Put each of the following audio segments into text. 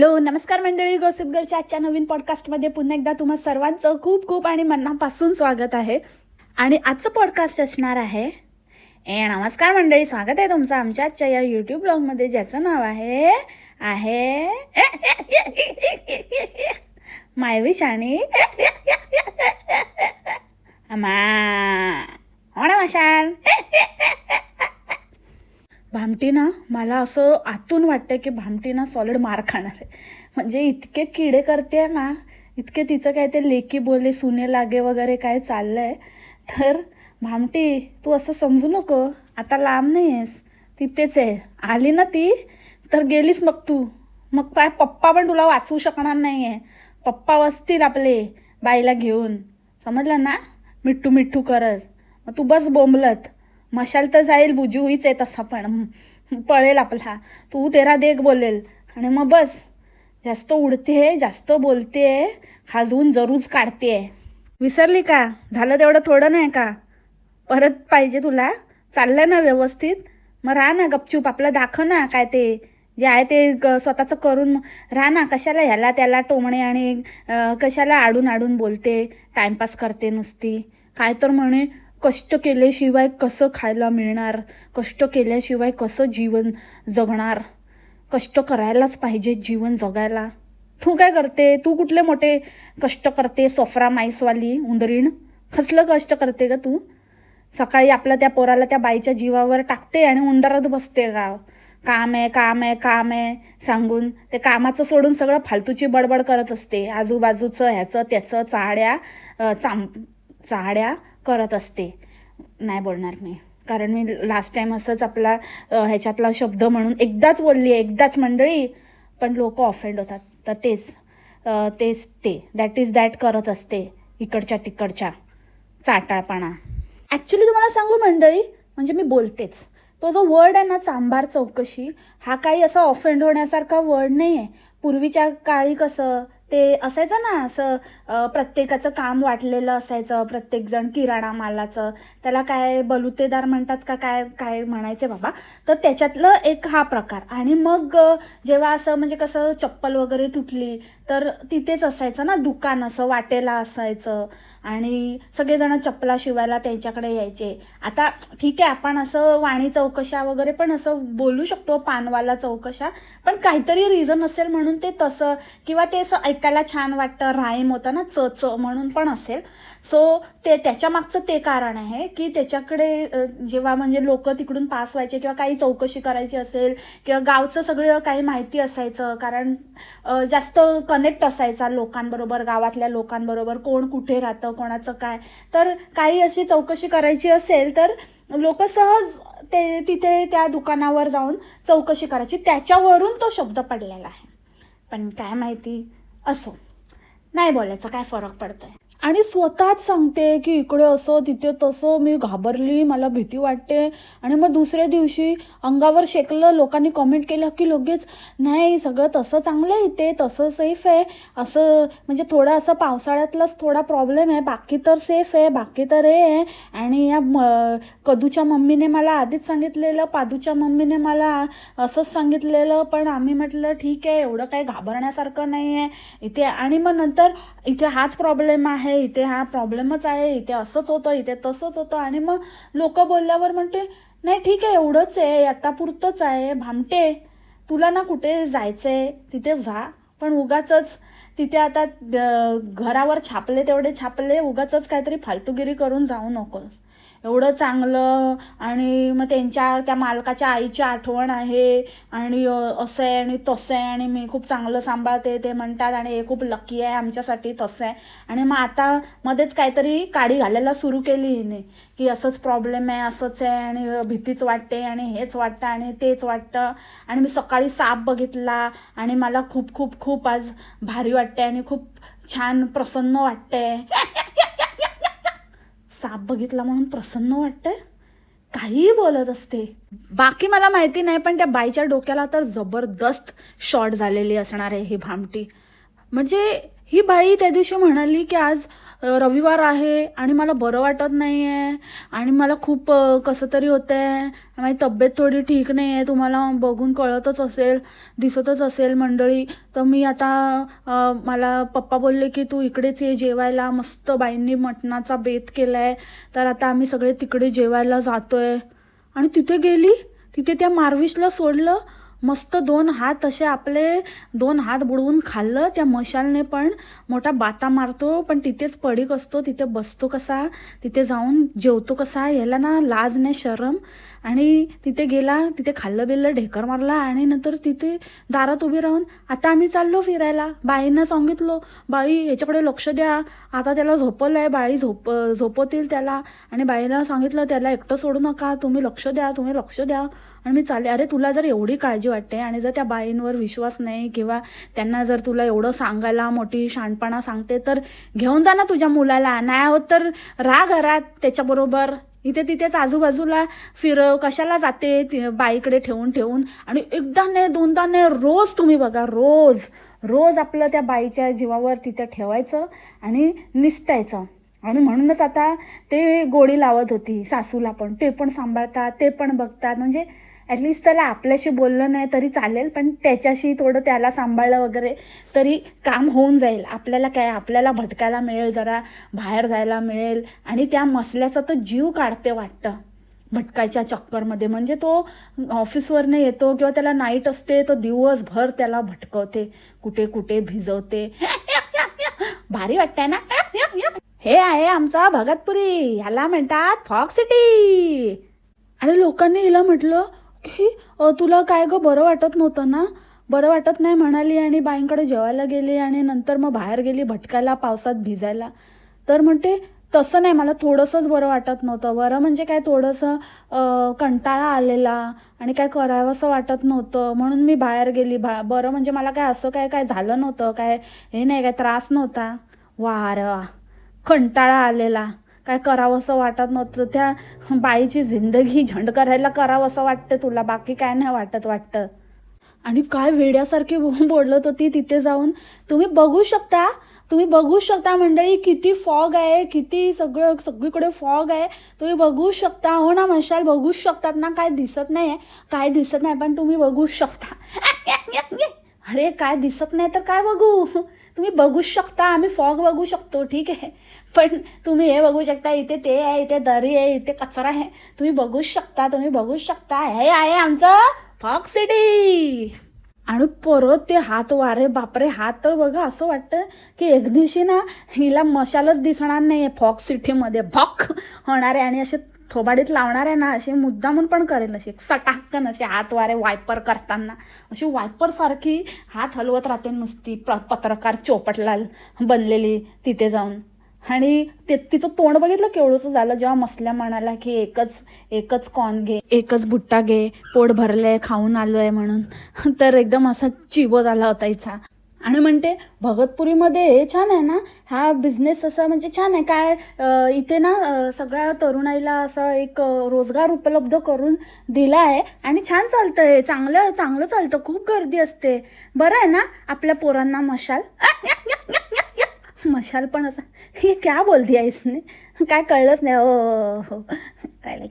Hello नमस्कार मंडळी, gossip गर्लच्या आजच्या नवीन पॉडकास्टमध्ये पुन्हा एकदा तुम्हा सर्वांचं खूप खूप आणि मनापासून स्वागत आहे. आणि आजचं पॉडकास्ट असणार आहे नमस्कार मंडळी, स्वागत आहे तुमचं आमच्या आजच्या या यूट्यूब ब्लॉगमध्ये, ज्याचं नाव आहे मायविश आणि मशाल. भामटी ना, मला असं आतून वाटतं की भामटी ना सॉलिड मार खाणार आहे. म्हणजे इतके किडे करते ना, इतके तिचं काय ते लेकी बोले सुने लागे वगैरे काय चाललंय. तर भामटी, तू असं समजू नको, आता लांब नाही आहेस, तिथेच आहे. आली ना ती तर गेलीस मग तू. मग काय पप्पा पण तुला वाचवू शकणार नाही आहे. पप्पा बसतील आपले बाईला घेऊन, समजलं ना, मिठ्ठू मिठ्ठू करत. मग तू बस बोंबलत. मशाल तर जाईल, बुजी होईच आहे तसा, पण पळेल आपला. तू तेरा देख बोलेल. आणि मग बस, जास्त उडते, जास्त बोलते, खाजवून जरूच काढते. विसरली का? झालं तेवढं थोडं नाही का? परत पाहिजे तुला? चाललं ना व्यवस्थित? मग राहा ना गपचूप, आपलं दाखव ना काय ते जे आहे ते स्वतःचं करून राहा ना. कशाला ह्याला त्याला टोमणे आणि कशाला आडून आडून बोलते, टाइमपास करते नुसती. काय तर म्हणे कष्ट केल्याशिवाय कसं खायला मिळणार, कष्ट केल्याशिवाय कसं जीवन जगणार, कष्ट करायलाच पाहिजे जीवन जगायला. तू काय करते? तू कुठले मोठे कष्ट करते? सोफ्रा माईसवाली उंदरीण, कसलं कष्ट करते का तू? सकाळी आपल्या त्या पोराला त्या बाईच्या जीवावर टाकते आणि उंडरत बसते गाव. काम आहे काम आहे काम आहे सांगून ते कामाचं सोडून सगळं फालतूची बडबड करत असते. आजूबाजूचं ह्याचं त्याचं चाहड्या करत असते. नाही बोलणार मी, कारण मी लास्ट टाइम असंच आपला ह्याच्यातला शब्द म्हणून एकदाच बोलली आहे, एकदाच मंडळी, पण लोक ऑफेंड होतात. तर तेच दॅट इज दॅट करत असते, इकडच्या तिकडच्या चाटाळपणा. ॲक्च्युली तुम्हाला सांगू मंडळी, म्हणजे मी बोलतेच, तो जो वर्ड आहे ना, चांभार चौकशी, हा काही असा ऑफेंड होण्यासारखा वर्ड नाही आहे. पूर्वीच्या काळी कसं ते असायचं ना, असं प्रत्येकाचं काम वाटलेलं असायचं, प्रत्येकजण किराणा मालाचं, त्याला काय बलुतेदार म्हणतात का काय काय म्हणायचे बाबा. तर त्याच्यातलं एक हा प्रकार. आणि मग जेव्हा असं म्हणजे कसं चप्पल वगैरे तुटली तर तिथेच असायचं ना दुकान, असं वाटेला असायचं, आणि सगळेजण चप्पला शिवायला त्यांच्याकडे यायचे. आता ठीक आहे, आपण असं वाणी चौकशा वगैरे पण असं बोलू शकतो, पानवाला चौकशा, पण काहीतरी रिझन असेल म्हणून ते तसं, किंवा ते असं ऐकायला छान वाटतं, राईम होतं ना, च म्हणून पण असेल. सो त्याच्या मागचं ते कारण आहे की त्याच्याकडे जेव्हा म्हणजे लोक तिकडून पास व्हायचे किंवा काही चौकशी करायची असेल किंवा गावचं सगळं काही माहिती असायचं, कारण जास्त कनेक्ट असायचा लोकांबरोबर, गावातल्या लोकांबरोबर, कोण कुठे राहतं, कोणाचं काय. तर काही अशी चौकशी करायची असेल तर लोक सहज तिथे त्या दुकानावर जाऊन चौकशी करायची. त्याच्यावरून तो शब्द पडलेला आहे. पण काय माहिती, असो, नाही बोलायचं, काय फरक पडतोय. आणि स्वतःच सांगते की इकडे असं तिथे तसं, मी घाबरली, मला भीती वाटते. आणि मग दुसऱ्या दिवशी अंगावर शेकलं, लोकांनी कमेंट केलं की लगेच, नाही सगळं तसं चांगलं आहे, इथे तसं सेफ आहे, असं म्हणजे थोडं असं पावसाळ्यातलाच थोडा प्रॉब्लेम आहे, बाकी तर सेफ आहे, बाकी तर हे आहे. आणि या कदूच्या मम्मीने मला आधीच सांगितलेलं, पादूच्या मम्मीने मला असंच सांगितलेलं, पण आम्ही म्हटलं ठीक आहे, एवढं काही घाबरण्यासारखं नाही आहे इथे. आणि मग नंतर इथे हाच प्रॉब्लेम आहे, इथे हा प्रॉब्लेमच आहे, इथे असंच होतं, इथे तसंच होतं. आणि मग लोक बोलल्यावर म्हणते नाही ठीक आहे, एवढंच आहे, आता पुरतंच आहे. भामटे, तुला ना कुठे जायचंय तिथे जा, पण उगाचच तिथे आता घरावर छापले तेवढे छापले, उगाचच काहीतरी फालतूगिरी करून जाऊ नकोस. एवढं चांगलं, आणि मग त्या मालकाच्या आईची आठवण आहे, आणि असं आहे आणि तसं आहे, आणि मी खूप चांगलं सांभाळते ते म्हणतात, आणि हे खूप लकी आहे आमच्यासाठी, तसं आहे. आणि मग आता मध्येच काहीतरी काडी घालायला सुरू केली हिने की असंच प्रॉब्लेम आहे, असंच आहे, आणि भीतीच वाटते, आणि हेच वाटतं, आणि तेच वाटतं. आणि मी सकाळी साप बघितला आणि मला खूप खूप खूप आज भारी वाटते आणि खूप छान प्रसन्न वाटते. साप बघितला म्हणून प्रसन्न वाटतंय, काहीही बोलत असते. बाकी मला माहिती नाही, पण त्या बाईच्या डोक्याला तर जबरदस्त शॉट झालेली असणार आहे ही भामटी. म्हणजे ही बाई त्या दिवशी म्हणाली की आज रविवार आहे आणि मला बरं वाटत नाही आहे आणि मला खूप कसं तरी होतं आहे, माझी तब्येत थोडी ठीक नाही आहे, तुम्हाला बघून कळतच असेल, दिसतच असेल मंडळी. तर मी आता मला पप्पा बोलले की तू इकडेच ये जेवायला, मस्त बाईंनी मटणाचा बेत केला आहे, तर आता आम्ही सगळे तिकडे जेवायला जातो आहे. आणि तिथे गेली, तिथे त्या मार्विशला सोडलं, मस्त 2 हात असे आपले 2 हात बुडवून खाल्लं. त्या मशालने पण मोठा बाता मारतो पण तिथेच पडीक असतो, तिथे बसतो कसा, तिथे जाऊन जेवतो कसा, याला ना लाज नाही शरम. आणि तिथे गेला, तिथे खाल्लं बिल्लं, ढेकर मारला आणि नंतर तिथे दारात उभी राहून आता आम्ही चाललो फिरायला. बाईंना सांगितलं, बाई याच्याकडे लक्ष द्या, आता त्याला झोपवलं आहे, बाई झोपवतील त्याला. आणि बाईला सांगितलं त्याला एकटं सोडू नका, तुम्ही लक्ष द्या, तुम्ही लक्ष द्या. आणि मी चालले. अरे तुला जर एवढी काळजी वाटते आणि जर त्या बाईंवर विश्वास नाही किंवा त्यांना जर तुला एवढं सांगायला मोठी शहाणपणा सांगते तर घेऊन जा ना तुझ्या मुलाला, नाही होत तर राहा घरात त्याच्याबरोबर, इथे तिथेच आजूबाजूला कशाला जाते बाईकडे ठेवून ठेवून. आणि एकदा नाही दोनदा नाही, रोज तुम्ही बघा, रोज रोज आपलं त्या बाईच्या जीवावर तिथे ठेवायचं आणि निसटायचं. आणि म्हणूनच आता ते गोडी लावत होती सासूला पण, ते पण सांभाळतात, ते पण बघतात. म्हणजे ॲटलिस्ट त्याला आपल्याशी बोललं नाही तरी चालेल, पण त्याच्याशी थोडं त्याला सांभाळलं वगैरे तरी काम होऊन जाईल. आपल्याला काय, आपल्याला भटकायला मिळेल, जरा बाहेर जायला मिळेल. आणि त्या मसल्याचा तर जीव काढते वाटतं भटकायच्या चक्करमध्ये. म्हणजे तो ऑफिसवरनं येतो किंवा त्याला नाईट असते, तो दिवसभर त्याला भटकवते, कुठे कुठे भिजवते. भारी वाटतंय ना. हे आहे आमचा भगतपुरी, ह्याला म्हणतात फॉक्स सिटी. आणि लोकांनी हिला म्हटलं की तुला काय गं बरं वाटत नव्हतं ना, बरं वाटत नाही म्हणाली आणि बाईंकडे जेवायला गेली आणि नंतर मग बाहेर गेली भटकायला, पावसात भिजायला. तर म्हणते तसं नाही, मला थोडंसंच बरं वाटत नव्हतं. बरं म्हणजे काय, थोडंसं कंटाळा आलेला आणि काय करावंसं वाटत नव्हतं म्हणून मी बाहेर गेली. बरं म्हणजे मला काय असं काय काय झालं नव्हतं, काय हे नाही, काय त्रास नव्हता. वा रे वा, कंटाळा आलेला, काय करावं असं वाटत नव्हतं. त्या बाईची जिंदगी झंड करायला करावं असं वाटतं तुला, बाकी काय नाही वाटतं. आणि काय वेड्यासारखी बोलत होती तिथे जाऊन. तुम्ही बघू शकता मंडळी, किती फॉग आहे, किती सगळीकडे फॉग आहे, तुम्ही बघू शकता. हो ना, मशाल बघू शकतात ना, काय दिसत नाही, काय दिसत नाही, पण तुम्ही बघू शकता. अरे काय दिसत नाही तर काय बघू, तुम्ही बघू शकता. आम्ही फॉग बघू शकतो ठीक आहे, पण तुम्ही हे बघू शकता, इथे ते आहे, इथे दरी आहे, इथे कचरा आहे, तुम्ही बघू शकता. हे आहे आमचं फॉग सिटी. आणि परत ते हात, वारे बापरे, हात तर बघा, असं वाटतं की एक दिवशी ना हिला मशालच दिसणार नाही फॉग सिटीमध्ये, भॉक होणार आहे आणि असे थोबाडीत लावणार आहे ना, असे मुद्दामून पण करेल, असे सटाकन असे हात वारे वायपर करताना अशी वायपरसारखी हात हलवत राहते नुसती, पत्रकार चोपटलाल बनलेली तिथे जाऊन. आणि तिचं तोंड बघितलं केवढंसं झालं जेव्हा मसल्या म्हणाला की एकच कॉर्न घे, एकच भुट्टा घे, पोट भरलंय, खाऊन आलोय म्हणून. तर एकदम असा चिबो झाला होता हिचा. आणि म्हणते भगतपुरीमध्ये छान आहे ना हा बिझनेस, असं म्हणजे छान आहे काय, इथे ना सगळ्या तरुणाईला असं एक रोजगार उपलब्ध करून दिला आहे आणि छान चालतंय, चांगलं चालतं, खूप गर्दी असते, बरं आहे ना आपल्या पोरांना. मशाल पण असं, हे क्या बोलती आहे इसने, काय कळलंच नाही. हो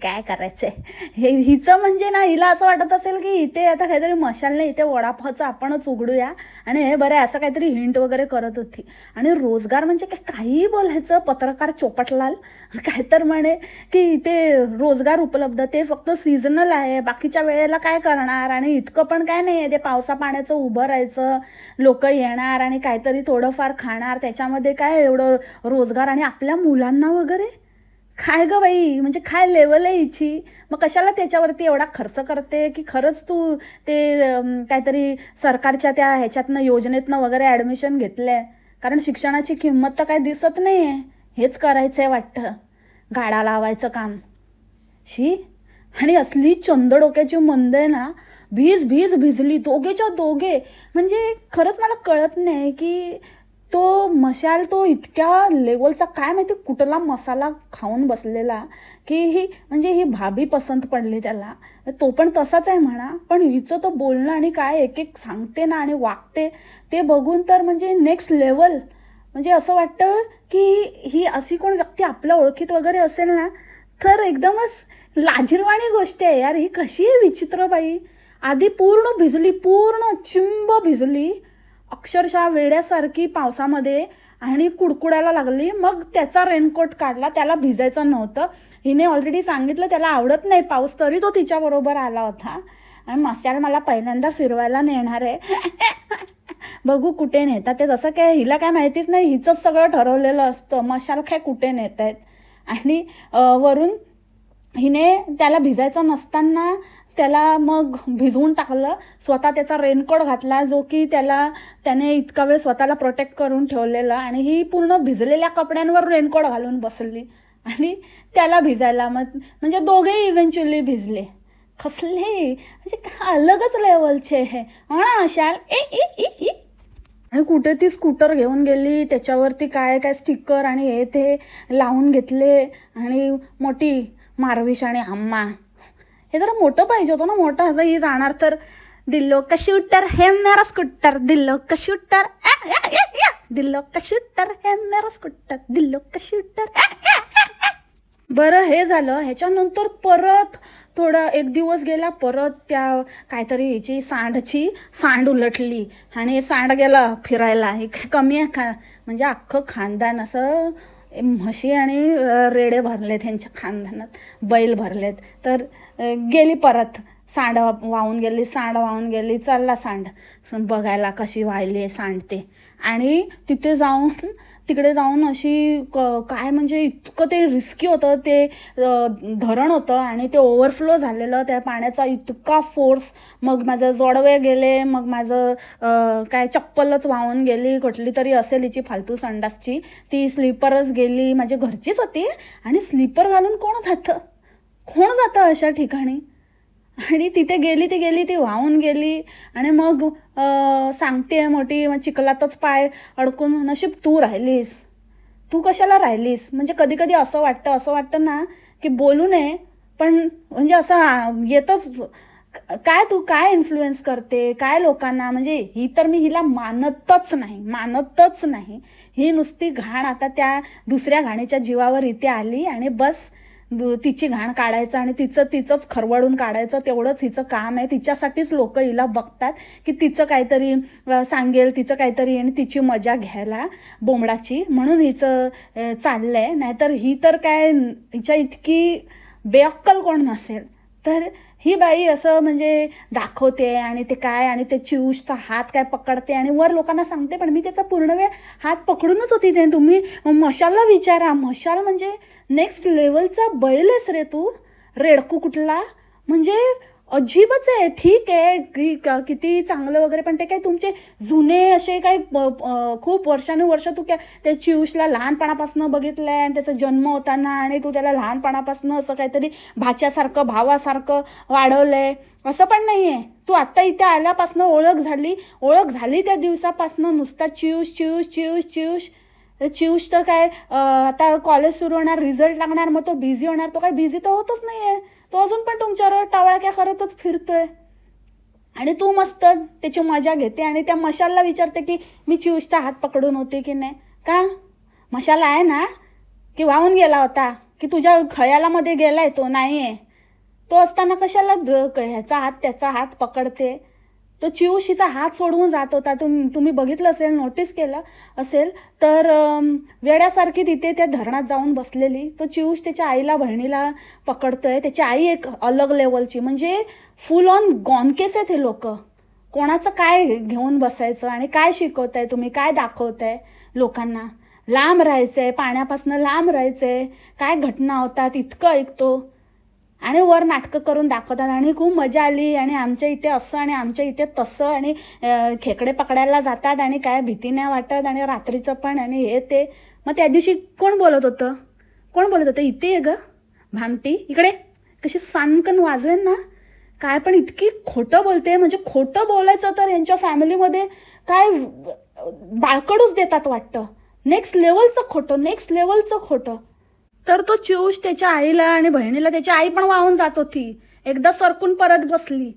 काय करायचं आहे हे हिचं. म्हणजे ना हिला असं वाटत असेल की इथे आता काहीतरी मशाल नाही, इथे वडापावचं आपणच उघडूया आणि हे बरं आहे, असं काहीतरी हिंट वगैरे करत होती. आणि रोजगार म्हणजे काहीही बोलायचं. पत्रकार चोपटलाल काय तर म्हणे की इथे रोजगार उपलब्ध, ते फक्त सीझनल आहे, बाकीच्या वेळेला काय करणार, आणि इतकं पण काय नाही आहे, ते पावसा पाण्याचं उभं राहायचं, लोक येणार आणि काहीतरी थोडंफार खाणार, त्याच्यामध्ये काय एवढं रोजगार. आणि आपल्या मुलांना वगैरे काय गं बाई, म्हणजे काय लेवल आहे हिची. मग कशाला त्याच्यावरती एवढा खर्च करते, की खरंच तू ते काहीतरी सरकारच्या त्या ह्याच्यातनं योजनेतनं वगैरे ॲडमिशन घेतलं आहे, कारण शिक्षणाची किंमत तर काय दिसत नाही आहे, हेच करायचं आहे वाटतं, गाडा लावायचं काम. शी. आणि असली चंदडोक्याची मंद आहे ना, भिजली दोघेच्या दोघे. म्हणजे खरंच मला कळत नाही की तो मशाल तो इतक्या लेवलचा काय माहिती कुठला मसाला खाऊन बसलेला की म्हणजे ही भाभी पसंत पडली त्याला. तो पण तसाच आहे म्हणा, पण हिचं तर बोलणं आणि काय एक एक सांगते ना आणि वागते ते बघून तर म्हणजे नेक्स्ट लेवल. म्हणजे असं वाटतं की ही अशी कोण व्यक्ती आपल्या ओळखीत वगैरे असेल ना तर एकदमच लाजिरवाणी गोष्ट आहे यार. ही कशी आहे विचित्र बाई. आधी पूर्ण भिजली, पूर्ण चिंब भिजली अक्षरशः वेड्यासारखी पावसामध्ये आणि कुडकुडायला लागली. मग त्याचा रेनकोट काढला, त्याला भिजायचं नव्हतं. हिने ऑलरेडी सांगितलं त्याला आवडत नाही पाऊस, तरी तो तिच्याबरोबर आला होता. आणि मशाल मला पहिल्यांदा फिरवायला नेणार आहे. बघू कुठे नेतात ते. तसं काय हिला काय माहितीच नाही, हिचंच सगळं ठरवलेलं असतं मशाल काय कुठे नेत आहेत. आणि वरून हिने त्याला भिजायचं नसताना त्याला मग भिजवून टाकलं. स्वतः त्याचा रेनकोट घातला जो की त्याने इतका वेळ स्वतःला प्रोटेक्ट करून ठेवलेला. आणि ही पूर्ण भिजलेल्या कपड्यांवर रेनकोट घालून बसली आणि त्याला भिजायला म्हणजे दोघेही इव्हेंच्युअली भिजले. कसले म्हणजे काय अलगच लेवलचे हे मशाल. आणि कुठे ती स्कूटर घेऊन गेली, त्याच्यावरती काय काय स्टिकर आणि हे ते लावून घेतले. आणि मोठी मारविश आणि अम्मा. हे जरा मोठं पाहिजे होतं ना, मोठं असं. ही जाणार तर दिल्लो का शूटर है मेरा स्कूटर, दिल्लो का शूटर, दिल्लो का शूटर है मेरा स्कूटर, दिल्लो का शूटर. बरं हे झालं. ह्याच्यानंतर परत थोडा एक दिवस गेला, परत त्या काहीतरी ह्याची सांड उलटली आणि सांड गेला फिरायला. हे कमी आहे का म्हणजे अख्खं खानदान असं म्हशी आणि रेडे भरलेत ह्यांच्या खानदानात, बैल भरलेत. तर गेली परत सांड वाहून गेली. चालला सांड बघायला कशी वाहिली आहे सांड ते. आणि तिकडे जाऊन अशी काय म्हणजे इतकं ते रिस्की होतं. ते धरण होतं आणि ते ओव्हरफ्लो झालेलं, त्या पाण्याचा इतका फोर्स. मग माझं जोडवे गेले, मग माझं काय चप्पलच वाहून गेली. कुठली तरी असेल हिची फालतू संडासची, ती स्लीपरच गेली. माझ्या घरचीच होती. आणि स्लीपर घालून कोण जातं अशा ठिकाणी. आणि तिथे गेली ती वाहून गेली. आणि मग सांगते मोठी, चिखलातच पाय अडकून. नशीब तू कशाला राहिलीस. म्हणजे कधी कधी असं वाटतं ना की बोलू नये, पण म्हणजे असं येतच. तू काय इन्फ्लुएन्स करते काय लोकांना. म्हणजे ही तर मी हिला मानतच नाही. ही नुसती घाण आता त्या दुसऱ्या घाणीच्या जीवावर इथे आली आणि बस तिची घाण काढायचं आणि तिचंच खरवडून काढायचं, तेवढंच हिचं काम आहे. तिच्यासाठीच लोक हिला बघतात की तिचं काहीतरी सांगेल, तिचं काहीतरी आणि तिची मजा घ्यायला बोंबडाची, म्हणून हिचं चाललंय. नाहीतर ही तर काय हिच्या इतकी बेअक्कल कोण नसेल. तर ही बाई असं म्हणजे दाखवते आणि ते काय, आणि ते चिऊशचा हात काय पकडते आणि वर लोकांना सांगते. पण मी त्याचा पूर्ण वेळ हात पकडूनच होती. ते तुम्ही मशालला विचारा. मशाल म्हणजे नेक्स्ट लेवलचा बैल आहेस रे तू, रेडकू कुठला. म्हणजे अजिबच आहे. ठीक आहे किती चांगलं वगैरे, पण ते काय तुमचे जुने असे काही खूप वर्षानुवर्ष तू काय त्या चिऊशला लहानपणापासून बघितलं आहे आणि त्याचा जन्म होताना, आणि तू त्याला लहानपणापासून असं काहीतरी भाच्यासारखं भावासारखं वाढवलं आहे असं पण नाही आहे. तू आत्ता इथे आल्यापासून ओळख झाली त्या दिवसापासून नुसता चिऊश. चिऊशचं काय आता कॉलेज सुरू होणार, रिझल्ट लागणार, मग तो बिझी होणार. तो काय बिझी तर होतच नाही आहे. तो अजून पण तुमच्यावर टावळक्या करतच फिरतोय. आणि तू मस्त त्याची मजा घेते आणि त्या मशालला विचारते की मी चिऊशचा हात पकडून होते की नाही. का मशाला आहे ना, की वाहून गेला होता, की तुझ्या खयालामध्ये गेलाय तो. नाही आहे. तो असताना कशाला ह्याचा हात त्याचा हात पकडते. तो चिऊशीचा हात सोडवून जात होता. तुम्ही बघितलं असेल, नोटीस केलं असेल तर वेड्यासारखी तिथे त्या धरणात जाऊन बसलेली. तो चिऊश त्याच्या आईला बहिणीला पकडतोय. त्याची आई एक अलग लेवलची, म्हणजे फुल ऑन गॉनकेस आहेत हे लोक. कोणाचं काय घेऊन बसायचं आणि काय शिकवताय तुम्ही, काय दाखवताय लोकांना. लांब राहायचंय, पाण्यापासून लांब राहायचंय. काय घटना होतात इतकं ऐकतो आणि वर नाटकं करून दाखवतात. आणि खूप मजा आली आणि आमच्या इथे असं आणि आमच्या इथे तसं, आणि खेकडे पकडायला जातात आणि काय भीती नाही वाटत, आणि रात्रीचं पण आणि हे ते. मग त्या दिवशी कोण बोलत होतं इथे आहे ग भामटी, इकडे कशी सानकन वाजवेन ना. काय पण इतकी खोटं बोलते, म्हणजे खोटं बोलायचं तर यांच्या फॅमिलीमध्ये काय बाळकडूच देतात वाटतं. नेक्स्ट लेवलचं खोटं, नेक्स्ट लेवलचं खोटं. तर तो चिऊश त्याच्या आईला आणि बहिणीला, त्याची आई पण वाहून जात होती, एकदा सरकून परत बसली.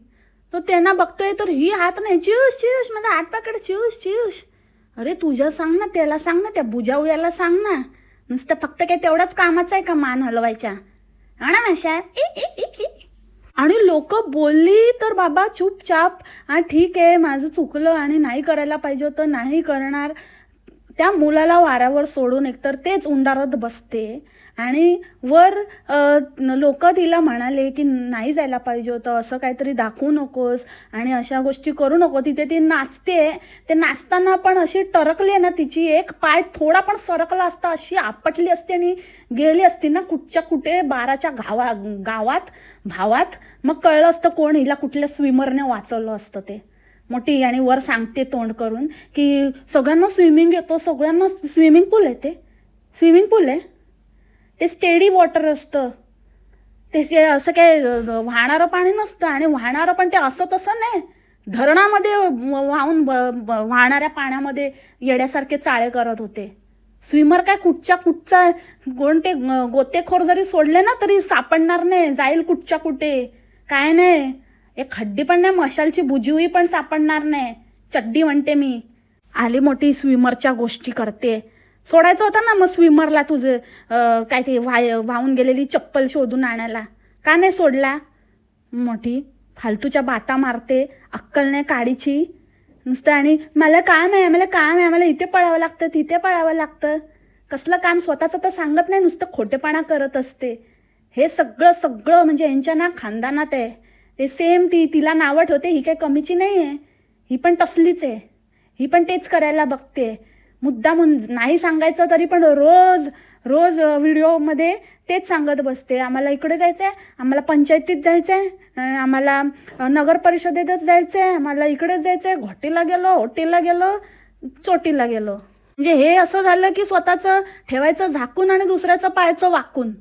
तो त्यांना बघतोय तर ही हात नाही, चिऊश चिऊश माझा हात पकड, चिऊश चिऊश. अरे तुझ्या सांग ना, त्याला सांग ना, त्या बुजाऊयाला सांग ना. नुसतं फक्त काय तेवढाच कामाचं आहे का मान हलवायच्या? हा ना माशा. आणि लोक बोलली तर बाबा चुपचाप, हा ठीक आहे माझं चुकलं आणि नाही करायला पाहिजे होतं, नाही करणार. त्या मुलाला वाऱ्यावर सोडून एकतर तेच उंडारत बसते आणि वर लोक तिला म्हणाले की नाही जायला पाहिजे होतं, असं काहीतरी दाखवू नकोस आणि अशा गोष्टी करू नको. तिथे ती नाचते, ते नाचताना पण अशी टरकली आहे ना, तिची एक पाय थोडा पण सरकला असता अशी आपटली असते आणि गेली असती ना कुठच्या कुठे 12च्या गावात भावात. मग कळलं असतं कोण हिला कुठल्या स्विमरने वाचवलं असतं ते. मोठी आणि वर सांगते तोंड करून की सगळ्यांना स्विमिंग येतो, सगळ्यांना स्विमिंग पूल आहे. ते स्विमिंग पूल आहे, ते स्टेडी वॉटर असतं, ते असं काय वाहणारं पाणी नसतं. आणि वाहणारं पण ते असं तसं नाही, धरणामध्ये वाहून वाहणाऱ्या पाण्यामध्ये येड्यासारखे चाळे करत होते. स्विमर काय कुठच्या कुठचा, कोणते गोतेखोर जरी सोडले ना तरी सापडणार नाही, जाईल कुठच्या कुठे. काय नाही, एक खड्डी पण नाही, मशालची बुजीवी पण सापडणार नाही. चड्डी म्हणते मी. आली मोठी स्विमरच्या गोष्टी करते. सोडायचं होतं ना मग स्विमरला तुझं काय ते वाहून गेलेली चप्पल शोधून आणायला, का नाही सोडला? मोठी फालतूच्या बाता मारते, अक्कल नाही काडीची नुसतं. आणि मला काम आहे, मला काम आहे, मला इथे पळावं लागतं, तिथे पळावं लागतं. कसलं काम स्वतःचं तर सांगत नाही, नुसतं खोटेपणा करत असते. हे सगळं सगळं म्हणजे यांच्या ना खानदानात आहे. ते सेम तिला नावं ठेवते, ही काही कमीची नाही आहे, ही पण तसलीच आहे. ही पण तेच करायला बघते. मुद्दाम नाही सांगायचं तरी पण रोज रोज व्हिडिओमध्ये तेच सांगत बसते. आम्हाला इकडे जायचं आहे, आम्हाला पंचायतीत जायचं आहे, आम्हाला नगर परिषदेतच जायचं आहे, आम्हाला इकडेच जायचं आहे, घोटीला गेलो, होटीला गेलो, चोटीला गेलो. म्हणजे हे असं झालं की स्वतःचं ठेवायचं झाकून आणि दुसऱ्याचं पाहायचं वाकून.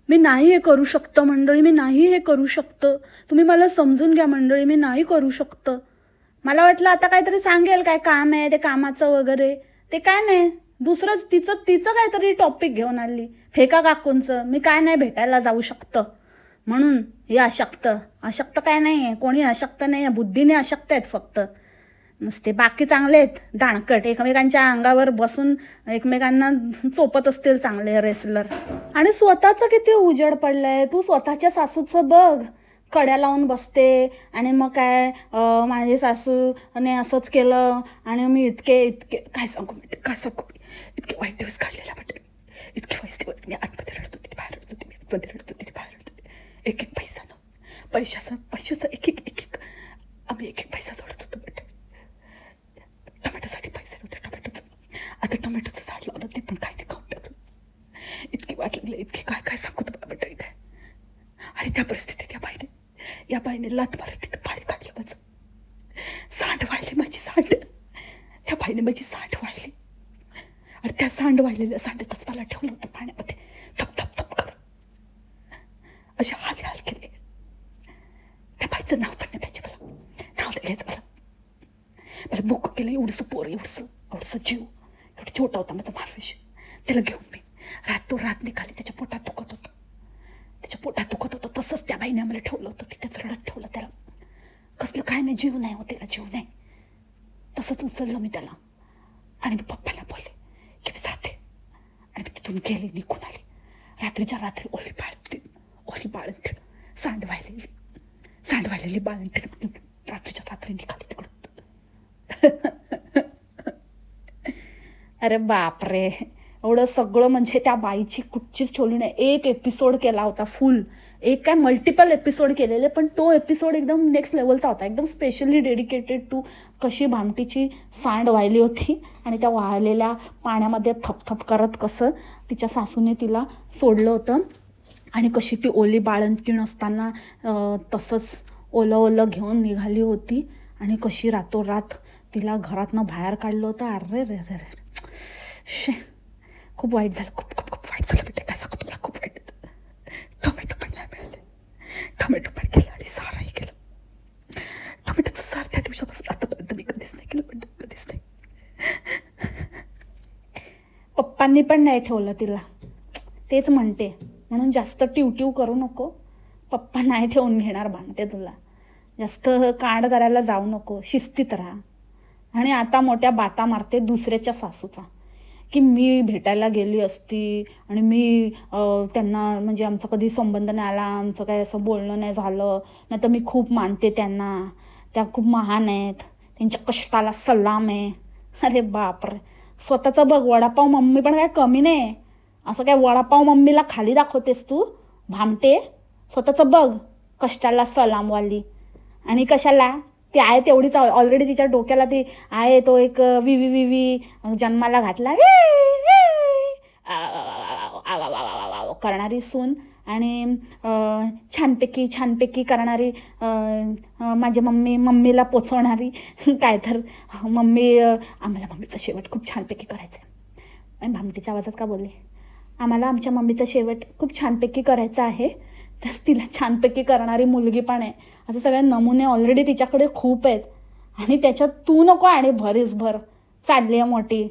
मी नाही हे करू शकतं मंडळी, मी नाही हे करू शकतं, तुम्ही मला समजून घ्या मंडळी, मी नाही करू शकतं. मला वाटलं आता काहीतरी सांगेल, काय काम आहे ते कामाचं वगैरे, ते काय नाही, दुसरंच तिचं काहीतरी टॉपिक घेऊन आली. फेका काकूंचं मी काय नाही भेटायला जाऊ शकतं म्हणून. हे अशक्त काय नाही आहे, कोणी अशक्त नाही आहे, बुद्धीने अशक्त आहेत फक्त नुसते. बाकी चांगले आहेत, दाणकट, एकमेकांच्या अंगावर बसून एकमेकांना चोपत असतील चांगले रेसलर. आणि स्वतःचं किती उजेड पडलाय. तू स्वतःच्या सासूचं बघ, कड्या लावून बसते आणि मग काय माझे सासूने असंच केलं आणि मी इतके काय सांगू इतके वाईट दिवस काढलेला म्हटलं, इतके वाईट दिवस. मी आतमध्ये रडत होती, बाहेर रडत होती, मी आतमध्ये रडत होती, बाहेर रडत होती. एक पैसा न पैशाचं एक आम्ही एक पैसा जोडत होतो. बट टमॅटोसाठी पैसे नव्हते, आता टमॅटोचं झाड लावलं, ते पण काय नाही खाऊन टाकलं. इतकी वाट लागली, इतकी काय सांगू तुम्हाला मंडळी काय. आणि त्या परिस्थितीत या बाईने लात मारत तिथं पाणी काढलं माझं. सांड वाहिली माझी, सांड. त्या बाईने माझी सांड वाहिली आणि त्या सांड वाहिलेल्या सांडतच मला ठेवलं होतं पाण्यामध्ये, थप थप थप करत. असे हाल केले. त्या बाईचं नाव पण नाही पाहिजे मला, नाव नाही घ्यायचं मला बुक केलं. एवढंसं पोर, एवढंसं जीव, एवढं छोटा होता माझा मारफिश. त्याला घेऊन मी रात निघाली. त्याच्या पोटात दुखत होतं, तसंच त्या बाईने आम्हाला ठेवलं होतं, तिथेच रडत ठेवलं त्याला. कसलं काय नाही, जीव नाही होते, जीव नाही. तसंच उचललं मी त्याला आणि मी पप्पाला बोलले की मी जाते. आणि मी तिथून गेले, निघून आले. रात्रीच्या रात्री ओली बाळंतीण सांड वाहिलेली बाळंतीण रात्रीच्या रात्री निघाली तिकडून. अरे बापरे, एवढं सगळं म्हणजे त्या बाईची कुठचीच ठेवली नाही. एक एपिसोड केला होता फुल, एक काय मल्टिपल एपिसोड केलेले, पण तो एपिसोड एकदम नेक्स्ट लेवलचा होता, एकदम स्पेशली डेडिकेटेड टू कशी भामटीची सांड वाहिली होती आणि त्या वाहिलेल्या पाण्यामध्ये थपथप करत कसं तिच्या सासूने तिला सोडलं होतं आणि कशी ती ओली बाळंतीण असताना तसंच ओलं घेऊन निघाली होती आणि कशी रातोरात तिला घरातनं बाहेर काढलं होतं. अरे रे रे रे शे, खूप वाईट झालं, खूप वाईट झालं बेटे. काय सांगतो तुला, खूप वाईट. टोमॅटो पण नाही मिळाले, टोमॅटो पण केलं आणि सारंही केलं. पप्पांनी पण नाही ठेवलं तिला, तेच म्हणते. म्हणून जास्त टिवटिव करू नको, पप्पा नाही ठेवून घेणार भामटे तुला. जास्त कांड करायला जाऊ नको, शिस्तीत राहा. आणि आता मोठ्या बाता मारते दुसऱ्याच्या सासूचा, की मी भेटायला गेली असती आणि मी त्यांना म्हणजे आमचा कधी संबंध नाही आला, आमचं काय असं बोलणं नाही झालं, नाही तर मी खूप मानते त्यांना, त्या खूप महान आहेत, त्यांच्या कष्टाला सलाम आहे. अरे बापरे, स्वतःचं बघ. वडापाव मम्मी पण काय कमी नाही, असं काय वडापाव मम्मीला खाली दाखवतेस तू भामटे? स्वतःचं बघ, कष्टाला सलामवाली. आणि कशाला ती आहे तेवढीच, ऑलरेडी तिच्या डोक्याला ती आहे तो एक विवी विवी जन्माला घातला करणारी सून, आणि छानपैकी छानपैकी करणारी माझी मम्मीला पोचवणारी. काय तर आम्हाला मम्मीचा शेवट खूप छानपैकी करायचा आहे. आणि भामटीच्या आवाजात का बोलले? आम्हाला आमच्या मम्मीचा शेवट खूप छानपैकी करायचा आहे, तर तिला छानपैकी करणारी मुलगी पण आहे. असं सगळे नमुने ऑलरेडी तिच्याकडे खूप आहेत. आणि त्याच्यात तू नको आणि भरीसभर चालली आहे मोठी.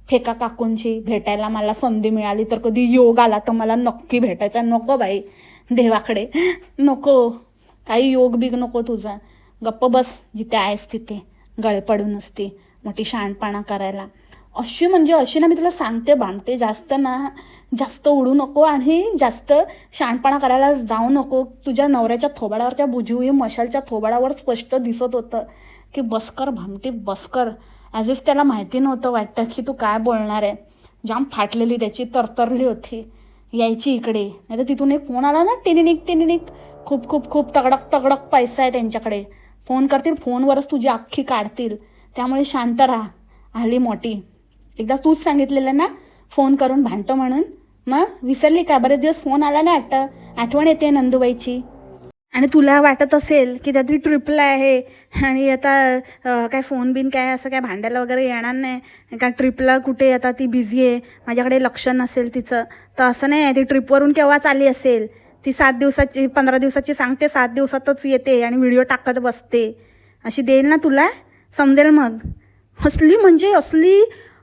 फेका काकूंची भेटायला मला संधी मिळाली तर, कधी योग आला तर मला नक्की भेटायचा. नको बाई, देवाकडे नको, काही योग बिग नको तुझा. गप्प बस, जिथे आहेस तिथे गळे पडून असते मोठी शहाणपणा करायला. अशी म्हणजे अशी ना, मी तुला सांगते भामटे, जास्त उडू नको आणि जास्त शहाणपणा करायला जाऊ नको. तुझ्या नवऱ्याच्या थोबाडावरच्या बुजवी मशालच्या थोबाडावर स्पष्ट दिसत होतं की बसकर भामटे बसकर. ॲज इफ त्याला माहिती नव्हतं वाटतं की तू काय बोलणार आहे. जाम फाटलेली त्याची, तरतरली होती. यायची इकडे, नाही तर तिथून एक फोन आला ना, टिनिनिक, खूप खूप खूप तगडक पैसा आहे त्यांच्याकडे. फोन करतील, फोनवरच तुझी अख्खी काढतील. त्यामुळे शांत राहा. आली मोठी. एकदा तूच सांगितलेलं ना फोन करून भांडतो म्हणून, मग विसरली का? बरेच दिवस फोन आला ना, आठवण येते नंदूबाईची. आणि तुला वाटत असेल की त्यातली ट्रिपला आहे आणि आता काय फोन बिन काय असं काय भांडायला वगैरे येणार नाही का? ट्रिपला कुठे आता ती बिझी आहे, माझ्याकडे लक्ष नसेल तिचं. तर असं नाही आहे, ती ट्रिपवरून केव्हाच आली असेल. ती 7 दिवसाची 15 दिवसाची सांगते, 7 दिवसातच येते आणि व्हिडिओ टाकत बसते. अशी देईल ना तुला, समजेल मग. असली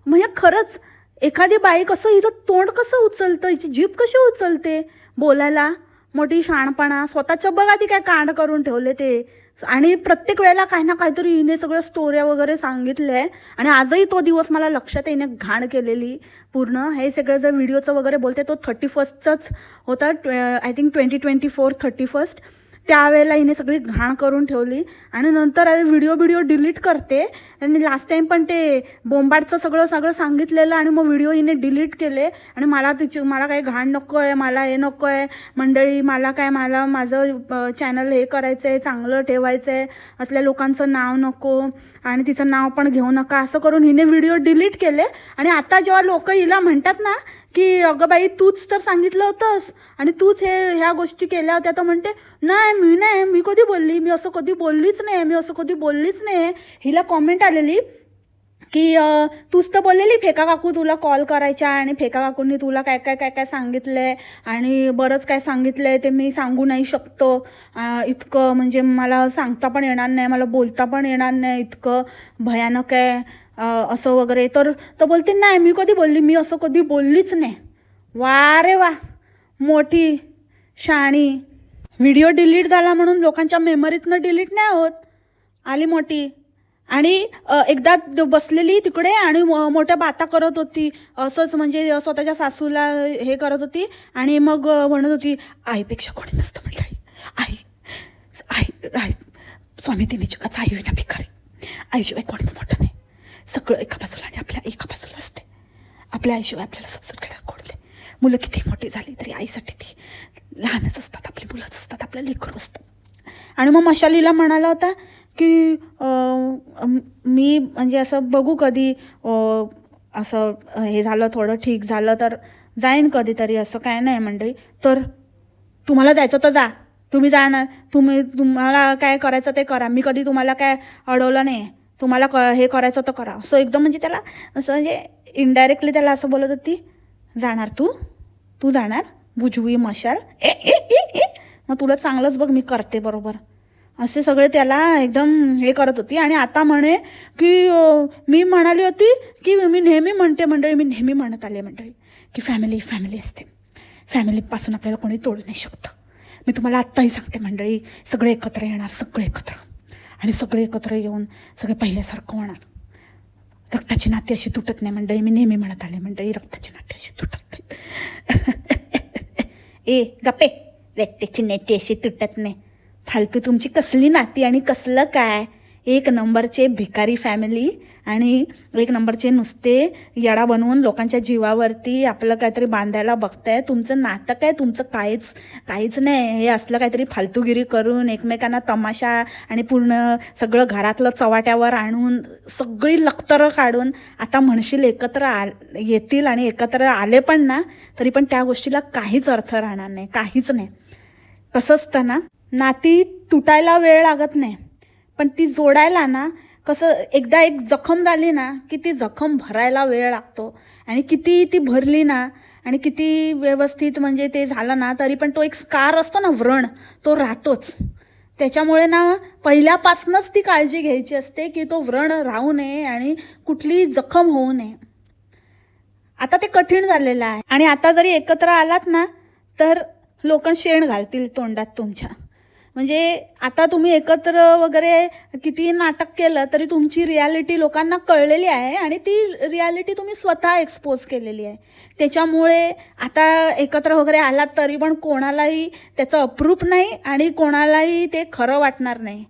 म्हणजे खरंच एखादी बाई कसं हिचं तोंड कसं उचलतं, हिची जीभ कशी उचलते बोलायला. मोठी शहाणपणा. स्वतःच्या बघा ती काय कांड करून ठेवले ते. आणि प्रत्येक वेळेला काही ना काहीतरी हिने सगळं स्टोऱ्या वगैरे सांगितलं आहे. आणि आजही तो दिवस मला लक्षात आहे, हिने घाण केलेली पूर्ण. हे सगळं जर व्हिडिओचं वगैरे बोलते, तो 31st होता, आय थिंक 2024 31st. त्यावेळेला हिने सगळी घाण करून ठेवली. आणि नंतर व्हिडिओ डिलीट करते. आणि लास्ट टाईम पण ते बोंबाडचं सगळं सांगितलेलं आणि मग व्हिडिओ हिने डिलीट केले. आणि मला काही घाण नको आहे, मला हे नको आहे मंडळी, मला माझं चॅनल हे करायचं आहे, चांगलं ठेवायचं आहे, असल्या लोकांचं नाव नको आणि तिचं नाव पण घेऊ नका, असं करून हिने व्हिडिओ डिलीट केले. आणि आता जेव्हा लोक हिला म्हणतात ना की अगं बाई तूच तर सांगितलं होतंस आणि तूच ह्या गोष्टी केल्या होत्या, तर म्हणते नाही, मी कधी बोलली, मी असं कधी बोललीच नाही. हिला कॉमेंट आलेली की तूच तर बोललेली फेका काकू तुला कॉल करायच्या, आणि फेका काकूंनी तुला काय सांगितलं आहे आणि बरंच काय सांगितलं आहे ते मी सांगू नाही शकतो. इतकं म्हणजे मला सांगता पण येणार नाही, मला बोलता पण येणार नाही, इतकं भयानक आहे असं वगैरे. तर बोलते नाही मी कधी बोलली, मी असं कधी बोललीच नाही. वा रे वा, मोठी शाणी. व्हिडिओ डिलीट झाला म्हणून लोकांच्या मेमरीतनं डिलीट नाही होत. आली मोठी. आणि एकदा बसलेली तिकडे आणि मोठ्या बाता करत होती असंच, म्हणजे स्वतःच्या सासूला हे करत होती. आणि मग म्हणत होती आईपेक्षा कोणी नसतं मंडळी, आई स्वामी तिने जगाचा आई विना भिकारी, आईशिवाय कोणीच मोठं नाही, सगळं एका बाजूला आणि आपल्या एका बाजूला असते. आपल्या आईशिवाय आपल्याला समजून घेणार कोणले. मुलं किती मोठी झाली तरी आईसाठी ती लहानच असतात, आपली मुलंच असतात, आपल्या लेकरं असतात. आणि मग मशालीला म्हणाला होता की मी म्हणजे असं बघू कधी असं हे झालं, थोडं ठीक झालं तर जाईन कधीतरी, असं काय नाही मंडळी. तर तुम्हाला जायचं तर जा, तुम्ही जाणार, तुम्हाला काय करायचं ते करा, मी कधी तुम्हाला काय अडवलं नाही, तुम्हाला हे करायचं तर करा, असं एकदम म्हणजे त्याला असं म्हणजे इनडायरेक्टली त्याला असं बोलत होती. जाणार तू जाणार बुजवी मशाल, मग तुला चांगलंच बघ मी करते बरोबर. असे सगळे त्याला एकदम हे करत होती. आणि आता म्हणे की मी म्हणाली होती की मी नेहमी म्हणते मंडळी, मी नेहमी म्हणत आले मंडळी की फॅमिली फॅमिली असते, फॅमिलीपासून आपल्याला कोणी तोडू नाही शकतं. मी तुम्हाला आत्ताही सांगते मंडळी, सगळे एकत्र येणार, सगळे एकत्र, आणि सगळे एकत्र येऊन सगळे पहिल्यासारखं होणार. रक्ताची नाती अशी तुटत नाही मंडळी, मी नेहमी म्हणत आले मंडळी, रक्ताची नाती अशी तुटत नाही. ए गप्पे, रक्ताची नाती अशी तुटत नाही. फालतू तुमची कसली नाती आणि कसलं काय. एक नंबरचे भिकारी फॅमिली आणि एक नंबरचे नुसते येडा बनवून लोकांच्या जीवावरती आपलं काहीतरी बांधायला बघताय. तुमचं नातं काय, तुमचं काहीच नाही. हे असलं काहीतरी फालतूगिरी करून एकमेकांना तमाशा आणि पूर्ण सगळं घरातलं चवाट्यावर आणून सगळी लखतरं काढून आता म्हणशील एकत्र येतील आणि एकत्र आले पण ना, तरी पण त्या गोष्टीला काहीच अर्थ राहणार नाही, काहीच नाही. कसं असतं ना, नाती तुटायला वेळ लागत नाही, पण ती जोडायला ना कसं एकदा एक जखम झाली ना की ती जखम भरायला वेळ लागतो. आणि किती ती भरली ना आणि किती व्यवस्थित म्हणजे ते झालं ना, तरी पण तो एक स्कार असतो ना, व्रण, तो राहतोच. त्याच्यामुळे ना पहिल्यापासूनच ती काळजी घ्यायची असते की तो व्रण राहू नये आणि कुठलीही जखम होऊ नये. आता ते कठीण झालेलं आहे. आणि आता जरी एकत्र आलात ना तर लोक शेण घालतील तोंडात तुमच्या. म्हणजे आता तुम्ही एकत्र वगैरे किती नाटक केलं तरी तुमची रियालिटी लोकांना कळलेली आहे आणि ती रियालिटी तुम्ही स्वतः एक्सपोज केलेली आहे. त्याच्यामुळे आता एकत्र वगैरे आलात तरी पण कोणालाही त्याचं अप्रूप नाही आणि कोणालाही ते खरं वाटणार नाही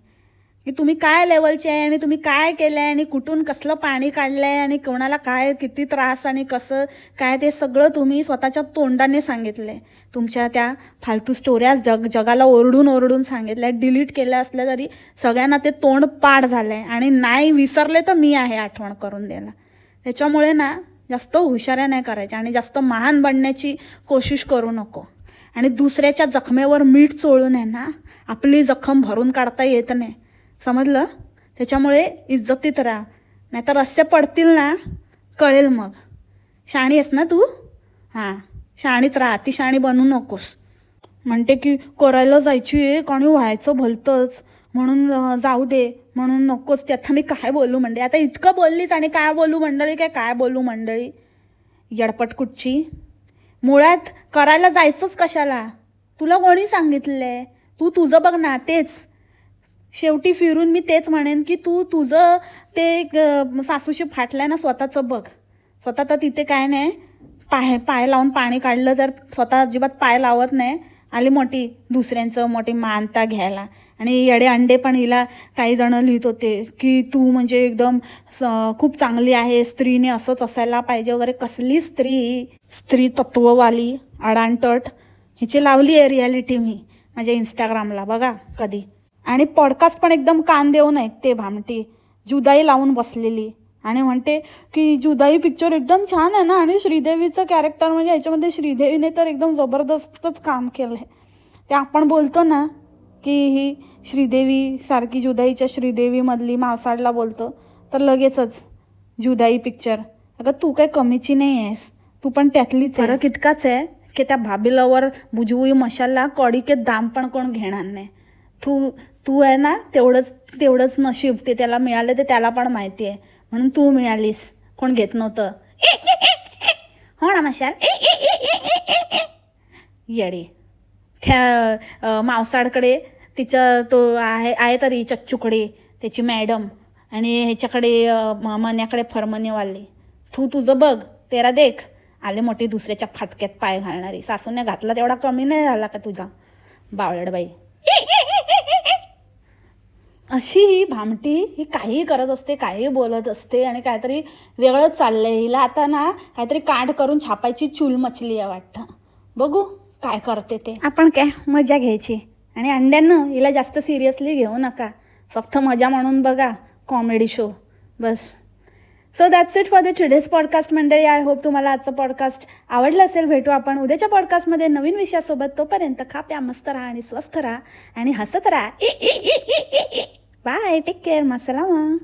की तुम्ही काय लेवलचे आहे आणि तुम्ही काय केलं आहे आणि कुठून कसलं पाणी काढलं आहे आणि कोणाला काय किती त्रास आणि कसं काय, ते सगळं तुम्ही स्वतःच्या तोंडाने सांगितलं आहे. तुमच्या त्या फालतू स्टोऱ्या जगाला ओरडून सांगितल्या, डिलीट केल्या असल्या तरी सगळ्यांना ते तोंड पाठ झालं आहे. आणि नाही विसरले तर मी आहे आठवण करून द्यायला. त्याच्यामुळे ना जास्त हुशाऱ्या नाही करायच्या आणि जास्त महान बनण्याची कोशिश करू नको. आणि दुसऱ्याच्या जखमेवर मीठ चोळून आहे ना आपली जखम भरून काढता येत नाही, समजलं. त्याच्यामुळे इज्जतीत राहा, नाहीतर रस्ते पडतील ना कळेल मग. शाणी आहेस ना तू, हां शाणीच राहा, ती शाणी बनू नकोस. म्हणते की करायला जायची आहे आणि व्हायचं भलतंच म्हणून जाऊ दे म्हणून नकोच. ते आता मी काय बोलू मंडळी, आता इतकं बोललीच आणि काय बोलू मंडळी, काय बोलू मंडळी. येडपट कुठची. मुळात करायला जायचंच कशाला, तुला कोणी सांगितलं. तू तुझं बघ ना. तेच शेवटी फिरून मी तेच म्हणेन की तू तुझं ते सासूशी फाटलंय ना स्वतःचं बघ. स्वतः तर तिथे काय नाही, पाय लावून पाणी काढलं तर स्वतः अजिबात पाय लावत नाही. आली मोठी दुसऱ्यांचं मोठी मानता घ्यायला. आणि येडे अंडे पण हिला काही जण लिहित होते की तू म्हणजे एकदम खूप चांगली आहे, स्त्रीने असंच असायला पाहिजे वगैरे. कसली स्त्री तत्ववाली अडाणटट हिची लावली आहे रियालिटी मी माझ्या इंस्टाग्रामला, बघा कधी. आणि पॉडकास्ट पण एकदम कान देऊन ऐकते भामटी, जुदाई लावून बसलेली. आणि म्हणते की जुदाई पिक्चर एकदम छान आहे ना, आणि श्रीदेवीचं कॅरेक्टर म्हणजे याच्यामध्ये श्रीदेवीने तर एकदम जबरदस्तच काम केलं आहे. ते आपण बोलतो ना की ही श्रीदेवी सारखी, जुदाईच्या श्रीदेवीमधली मावसाडला बोलतो तर लगेचच जुदाई पिक्चर. अगं तू काय कमीची नाही आहेस, तू पण त्यातलीच आहे. फरक इतकाच आहे की त्या भाबीलावर बुजवूई मशाला कौडी के दाम पण कोण घेणार नाही. तू आहे ना तेवढंच नशीब, ते त्याला मिळालं ते त्याला पण माहिती आहे म्हणून तू मिळालीस, कोण घेत नव्हतं. हो ना मशाल, येडी. त्या मावसाडकडे तिच्या तो आहे तरी चच्चूकडे त्याची मॅडम, आणि ह्याच्याकडे मन्याकडे फरमनेवाली. तुझं बघ, तेरा देख. आले मोठी दुसऱ्याच्या फाटक्यात पाय घालणारी. सासूने घातला तेवढा कमी नाही झाला का तुझा, बावळडबाई. अशी ही भामटी ही काहीही करत असते, काहीही बोलत असते आणि काहीतरी वेगळंच चाललंय हिला. आता ना काहीतरी कांड करून छापायची चूल मचली आहे वाटतं. बघू काय करते ते. आपण काय मजा घ्यायची. आणि अंड्यानं हिला जास्त सिरियसली घेऊ नका, फक्त मजा म्हणून बघा comedy show bus. So that's it for the today's podcast मंडळी. आय होप तुम्हाला आजचं पॉडकास्ट आवडलं असेल. भेटू आपण उद्याच्या पॉडकास्टमध्ये नवीन विषयासोबत. तोपर्यंत खा प्या मस्त राहा आणि स्वस्थ राहा आणि हसत राहा. Bye, take care, मासलामा.